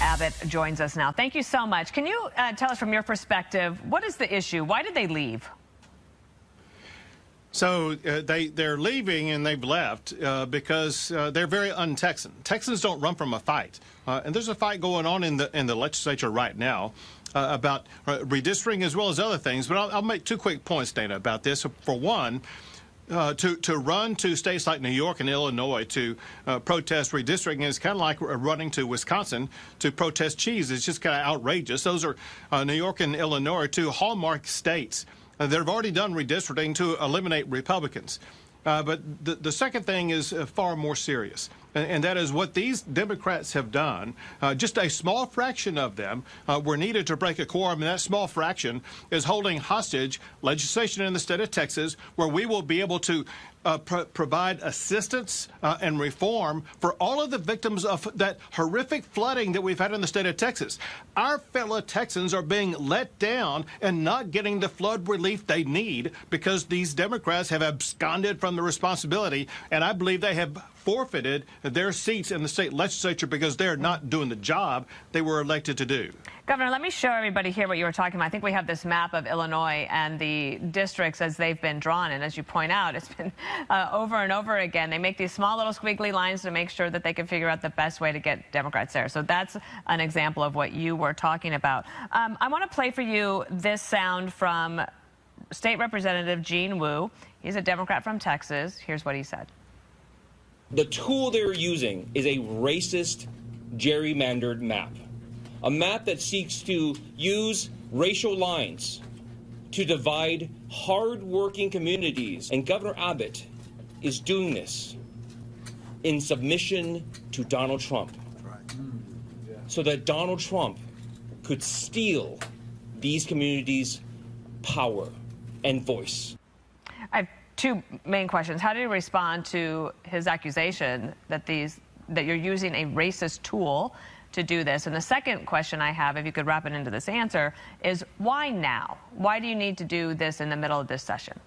Abbott joins us now. Thank you so much. Can you tell us from your perspective, what is the issue? Why did they leave? So they're leaving, and they've left because they're very un-Texan. Texans don't run from a fight, and there's a fight going on in the legislature right now about redistricting as well as other things. But I'll make two quick points, Dana, about this. For one, to run to states like New York and Illinois to protest redistricting is kind of like running to Wisconsin to protest cheese. It's just kind of outrageous. Those are New York and Illinois are two hallmark states that have already done redistricting to eliminate Republicans. But the second thing is far more serious, and that is what these Democrats have done. Just a small fraction of them were needed to break a quorum, and that small fraction is holding hostage legislation in the state of Texas, where we will be able to provide assistance and reform for all of the victims of that horrific flooding that we've had in the state of Texas. Our fellow Texans are being let down and not getting the flood relief they need because these Democrats have absconded from the responsibility, and I believe they have forfeited their seats in the state legislature because they're not doing the job they were elected to do. Governor, let me show everybody here what you were talking about. I think we have this map of Illinois and the districts as they've been drawn. And as you point out, it's been over and over again. They make these small little squiggly lines to make sure that they can figure out the best way to get Democrats there. So that's an example of what you were talking about. I want to play for you this sound from State Representative Gene Wu. He's a Democrat from Texas. Here's what he said. The tool they're using is a racist, gerrymandered map. A map that seeks to use racial lines to divide hard-working communities. And Governor Abbott is doing this in submission to Donald Trump, so that Donald Trump could steal these communities' power and voice. I have two main questions. How do you respond to his accusation that you're using a racist tool to do this? And the second question I have, if you could wrap it into this answer, is why now? Why do you need to do this in the middle of this session?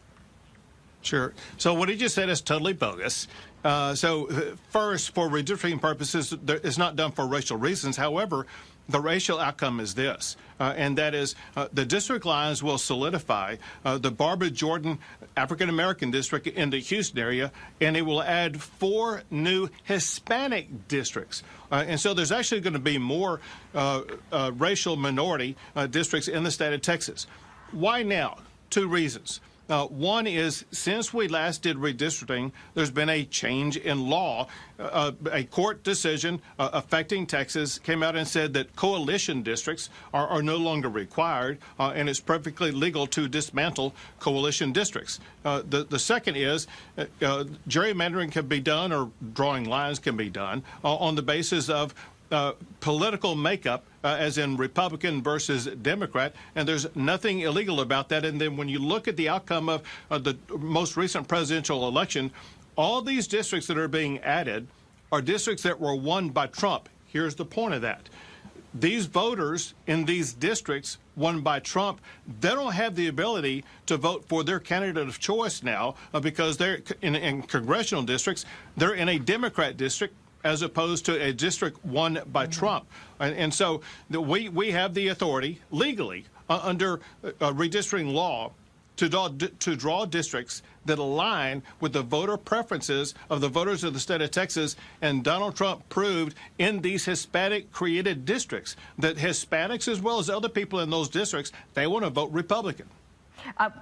Sure. So what he just said is totally bogus. First, for redistricting purposes, it's not done for racial reasons. However, the racial outcome is this, and that is the district lines will solidify the Barbara Jordan African-American district in the Houston area, and it will add 4 new Hispanic districts. And so there's actually going to be more racial minority districts in the state of Texas. Why now? 2 reasons. One is, since we last did redistricting, there's been a change in law. A court decision affecting Texas came out and said that coalition districts are no longer required, and it's perfectly legal to dismantle coalition districts. The second is gerrymandering can be done, or drawing lines can be done, on the basis of political makeup, as in Republican versus Democrat, and there's nothing illegal about that. And then when you look at the outcome of the most recent presidential election, all these districts that are being added are districts that were won by Trump. Here's the point of that. These voters in these districts won by Trump, they don't have the ability to vote for their candidate of choice now because they're in congressional districts. They're in a Democrat district, as opposed to a district won by Trump. And so we have the authority legally under redistricting law to draw districts that align with the voter preferences of the voters of the state of Texas. And Donald Trump proved in these Hispanic-created districts that Hispanics, as well as other people in those districts, they want to vote Republican.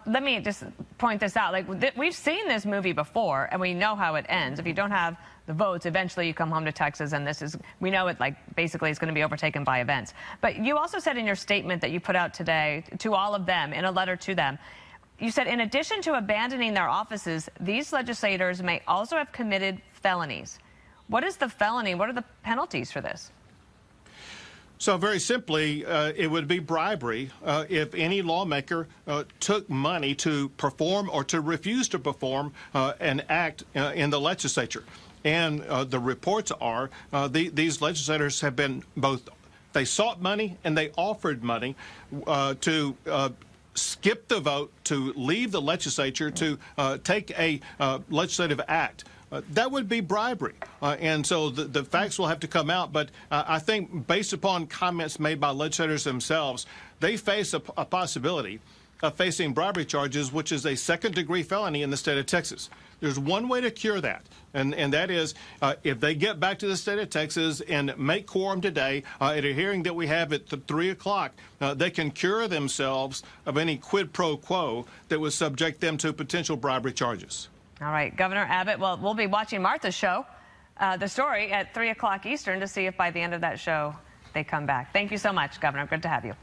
Let me just point this out. We've seen this movie before, and we know how it ends. If you don't have the votes, eventually you come home to Texas, and we know it, basically it's going to be overtaken by events. But you also said in your statement that you put out today to all of them, in a letter to them, you said, in addition to abandoning their offices, these legislators may also have committed felonies. What is the felony? What are the penalties for this? So very simply, it would be bribery if any lawmaker took money to perform or to refuse to perform an act in the legislature. And the reports are these legislators have been both, they sought money and they offered money to skip the vote, to leave the legislature, to take a legislative act that would be bribery. And so the facts will have to come out. But I think based upon comments made by legislators themselves, they face a possibility of facing bribery charges, which is a second-degree felony in the state of Texas. There's one way to cure that, and that is if they get back to the state of Texas and make quorum today at a hearing that we have at 3 o'clock, they can cure themselves of any quid pro quo that would subject them to potential bribery charges. All right, Governor Abbott, well, we'll be watching Martha's show, the story, at 3 o'clock Eastern to see if by the end of that show they come back. Thank you so much, Governor. Good to have you.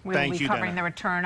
We'll be covering the return of